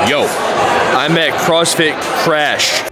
Yo, I'm at CrossFit Crash.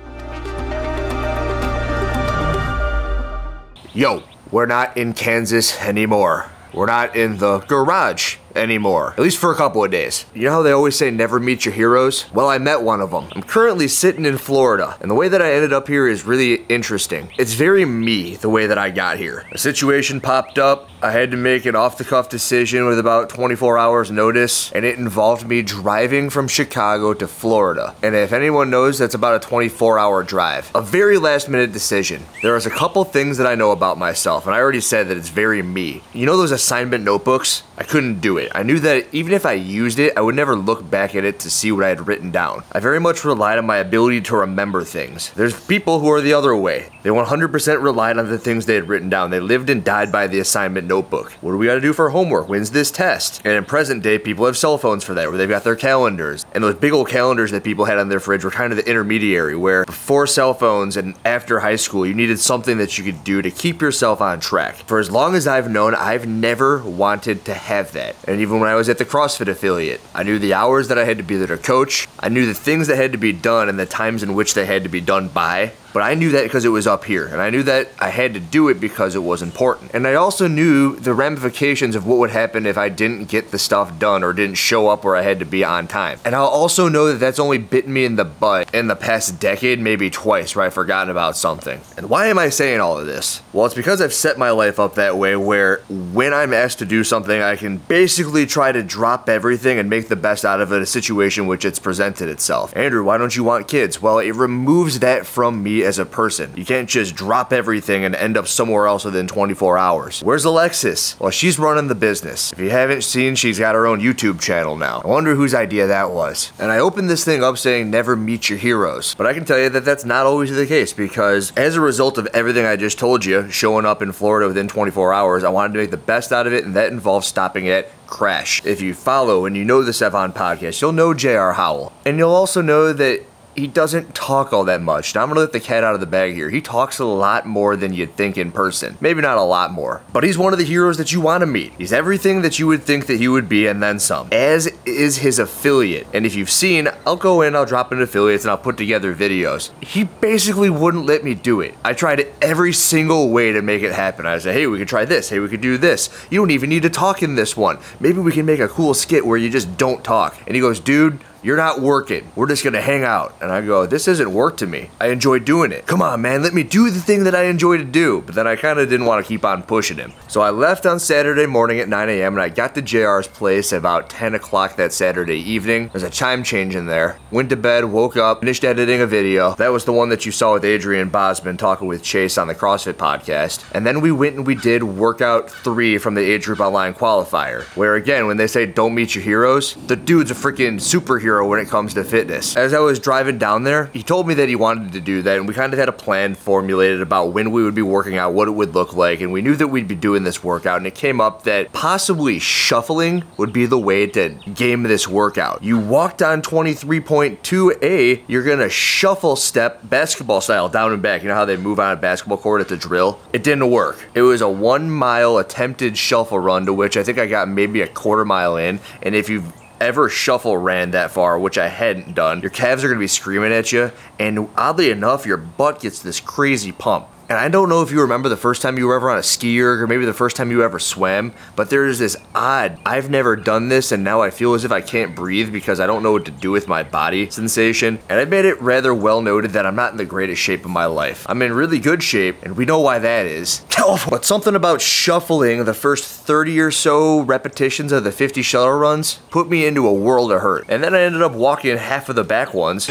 Yo, we're not in Kansas anymore. We're not in the garage anymore, at least for a couple of days. You know how they always say never meet your heroes? Well, I met one of them. I'm currently sitting in Florida, and the way that I ended up here is really interesting. It's very me, the way that I got here. A situation popped up, I had to make an off-the-cuff decision with about 24 hours notice, and it involved me driving from Chicago to Florida. And if anyone knows, that's about a 24-hour drive. A very last-minute decision. There was a couple things that I know about myself, and I already said that it's very me. You know those assignment notebooks? I couldn't do it. I knew that even if I used it, I would never look back at it to see what I had written down. I very much relied on my ability to remember things. There's people who are the other way. They 100% relied on the things they had written down. They lived and died by the assignment notebook. What do we gotta do for homework? When's this test? And in present day, people have cell phones for that, where they've got their calendars. And those big old calendars that people had on their fridge were kind of the intermediary, where before cell phones and after high school, you needed something that you could do to keep yourself on track. For as long as I've known, I've never wanted to have that. And even when I was at the CrossFit affiliate, I knew the hours that I had to be there to coach. I knew the things that had to be done and the times in which they had to be done by. But I knew that because it was up here, and I knew that I had to do it because it was important. And I also knew the ramifications of what would happen if I didn't get the stuff done or didn't show up where I had to be on time. And I'll also know that that's only bitten me in the butt in the past decade, maybe twice, where I've forgotten about something. And why am I saying all of this? Well, it's because I've set my life up that way where when I'm asked to do something, I can basically try to drop everything and make the best out of it, a situation which it's presented itself. Andrew, why don't you want kids? Well, it removes that from me as a person. You can't just drop everything and end up somewhere else within 24 hours. Where's Alexis? Well, she's running the business. If you haven't seen, she's got her own YouTube channel now. I wonder whose idea that was. And I opened this thing up saying never meet your heroes. But I can tell you that that's not always the case, because as a result of everything I just told you, showing up in Florida within 24 hours, I wanted to make the best out of it, and that involves stopping at Crash. If you follow and you know the Sevan podcast, you'll know J.R. Howell. And you'll also know that he doesn't talk all that much. Now I'm gonna let the cat out of the bag here. He talks a lot more than you'd think in person. Maybe not a lot more, but he's one of the heroes that you want to meet. He's everything that you would think that he would be and then some, as is his affiliate. And if you've seen, I'll go in, I'll drop in affiliates, and I'll put together videos. He basically wouldn't let me do it. I tried every single way to make it happen. I said, hey, we could try this. Hey, we could do this. You don't even need to talk in this one. Maybe we can make a cool skit where you just don't talk. And he goes, dude, you're not working. We're just gonna hang out. And I go, this isn't work to me. I enjoy doing it. Come on, man, let me do the thing that I enjoy to do. But then I kind of didn't want to keep on pushing him. So I left on Saturday morning at 9 a.m. and I got to JR's place about 10 o'clock that Saturday evening. There's a chime change in there. Went to bed, woke up, finished editing a video. That was the one that you saw with Adrian Bosman talking with Chase on the CrossFit podcast. And then we went and we did workout 3 from the Age Group Online qualifier, where again, when they say don't meet your heroes, the dude's a freaking superhero when it comes to fitness. As I was driving down there, he told me that he wanted to do that, and we kind of had a plan formulated about when we would be working out, what it would look like, and we knew that we'd be doing this workout, and it came up that possibly shuffling would be the way to game this workout. You walked on 23.2A, you're gonna shuffle step basketball style down and back. You know how they move on a basketball court at the drill? It didn't work. It was a 1 mile attempted shuffle run, to which I think I got maybe a quarter mile in, and if you've ever shuffle ran that far, which I hadn't done, your calves are gonna be screaming at you, and oddly enough, your butt gets this crazy pump. And I don't know if you remember the first time you were ever on a ski erg, or maybe the first time you ever swam, but there's this odd, I've never done this and now I feel as if I can't breathe because I don't know what to do with my body sensation. And I made it rather well noted that I'm not in the greatest shape of my life. I'm in really good shape, and we know why that is. But something about shuffling the first 30 or so repetitions of the 50 shuttle runs put me into a world of hurt. And then I ended up walking half of the back ones.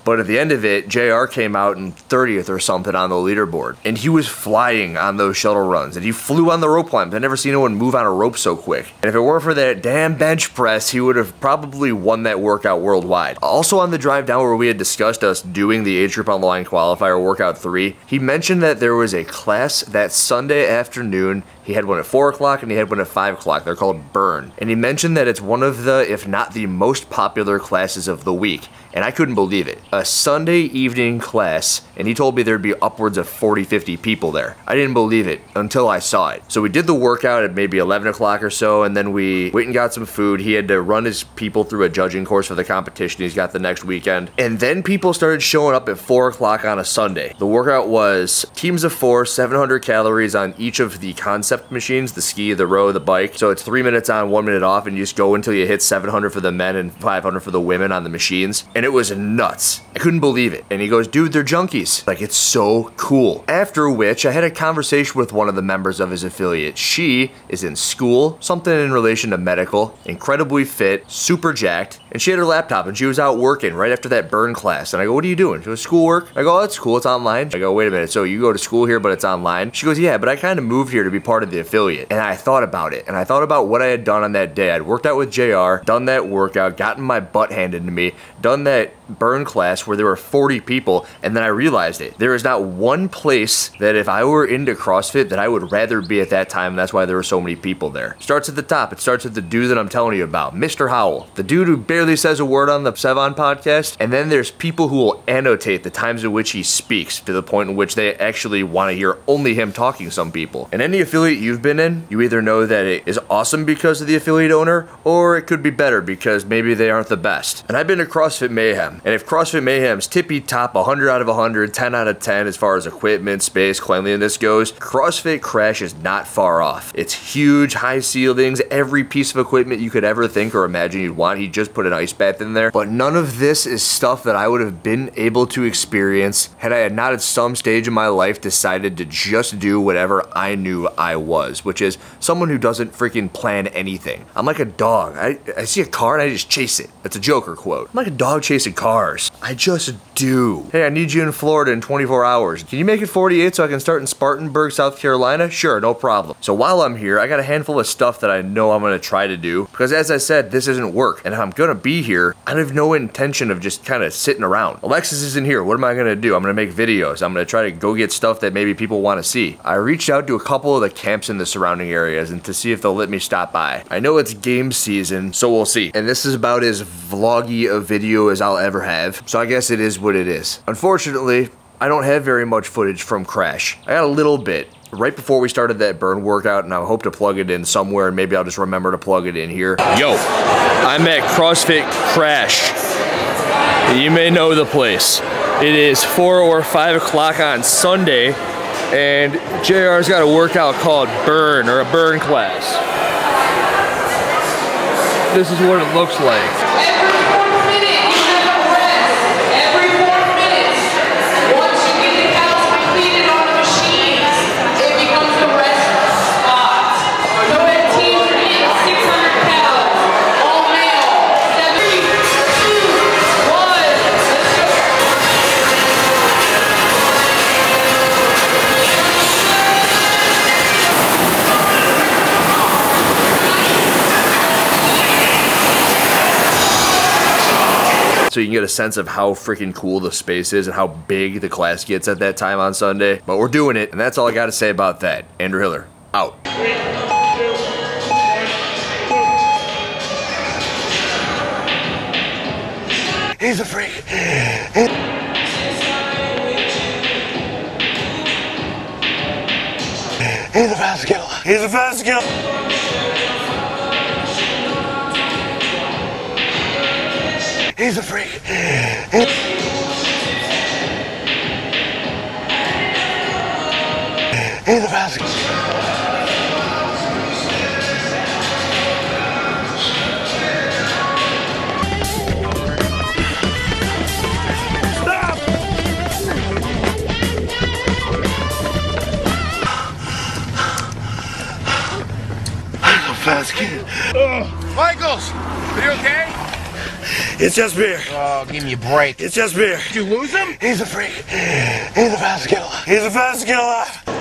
But at the end of it, JR came out in 30th or something on the leaderboard. And he was flying on those shuttle runs. And he flew on the rope climbs. I've never seen anyone move on a rope so quick. And if it weren't for that damn bench press, he would have probably won that workout worldwide. Also on the drive down where we had discussed us doing the Age Group Online qualifier workout 3, he mentioned that there was a class that Sunday afternoon He had one at 4 o'clock and he had one at 5 o'clock. They're called Burn. And he mentioned that it's one of the, if not the most popular classes of the week. And I couldn't believe it. A Sunday evening class, and he told me there'd be upwards of 40, 50 people there. I didn't believe it until I saw it. So we did the workout at maybe 11 o'clock or so, and then we went and got some food. He had to run his people through a judging course for the competition he's got the next weekend. And then people started showing up at 4 o'clock on a Sunday. The workout was teams of 4, 700 calories on each of the concept machines, the ski, the row, the bike. So it's 3 minutes on, 1 minute off, and you just go until you hit 700 for the men and 500 for the women on the machines. And it was nuts. I couldn't believe it. And he goes, dude, they're junkies. Like, it's so cool. After which, I had a conversation with one of the members of his affiliate. She is in school, something in relation to medical, incredibly fit, super jacked, and she had her laptop and she was out working right after that Burn class. And I go, what are you doing? She goes, schoolwork. I go, oh, that's cool. It's online. I go, wait a minute. So you go to school here, but it's online? She goes, yeah, but I kind of moved here to be part of the affiliate. And I thought about it. And I thought about what I had done on that day. I'd worked out with JR, done that workout, gotten my butt handed to me, done that Burn class where there were 40 people, and then I realized it. There is not one place that if I were into CrossFit that I would rather be at that time, and that's why there were so many people there. Starts at the top. It starts with the dude that I'm telling you about, Mr. Howell, the dude who barely says a word on the Sevon podcast, and then there's people who will annotate the times at which he speaks to the point in which they actually want to hear only him talking, some people. And any affiliate you've been in, you either know that it is awesome because of the affiliate owner, or it could be better because maybe they aren't the best. And I've been to CrossFit Mayhem, and if CrossFit Mayhem's tippy top 100 out of 100, 10 out of 10 as far as equipment, space, cleanliness goes, CrossFit Crash is not far off. It's huge, high ceilings, every piece of equipment you could ever think or imagine you'd want. He just put an ice bath in there. But none of this is stuff that I would have been able to experience had I had not at some stage in my life decided to just do whatever I knew I was, which is someone who doesn't freaking plan anything. I'm like a dog. I see a car and I just chase it. That's a Joker quote. I'm like a dog chasing cars. I just do. Hey, I need you in Florida in 24 hours. Can you make it 48 so I can start in Spartanburg, South Carolina? Sure, no problem. So while I'm here, I got a handful of stuff that I know I'm gonna try to do because as I said, this isn't work. And if I'm gonna be here, I have no intention of just kind of sitting around. Alexis isn't here. What am I gonna do? I'm gonna make videos. I'm gonna try to go get stuff that maybe people wanna see. I reached out to a couple of the camps in the surrounding areas and to see if they'll let me stop by. I know it's game season, so we'll see. And this is about as vloggy a video as I'll ever have. So I guess it is what it is. Unfortunately, I don't have very much footage from Crash. I got a little bit right before we started that Burn workout, and I hope to plug it in somewhere, and maybe I'll just remember to plug it in here. Yo, I'm at CrossFit Crash. You may know the place. It is 4 or 5 o'clock on Sunday, and JR's got a workout called Burn, or a Burn class. This is what it looks like. So you can get a sense of how freaking cool the space is and how big the class gets at that time on Sunday. But we're doing it, and that's all I got to say about that. Andrew Hiller, out. He's a freak. He's a fast killer. He's a fast killer. He's a freak. He's a fast killer. Fast kid. Michaels, are you okay? It's just beer. Oh, give me a break. It's just beer. Did you lose him? He's a freak. He's a fast killer. He's a fast killer.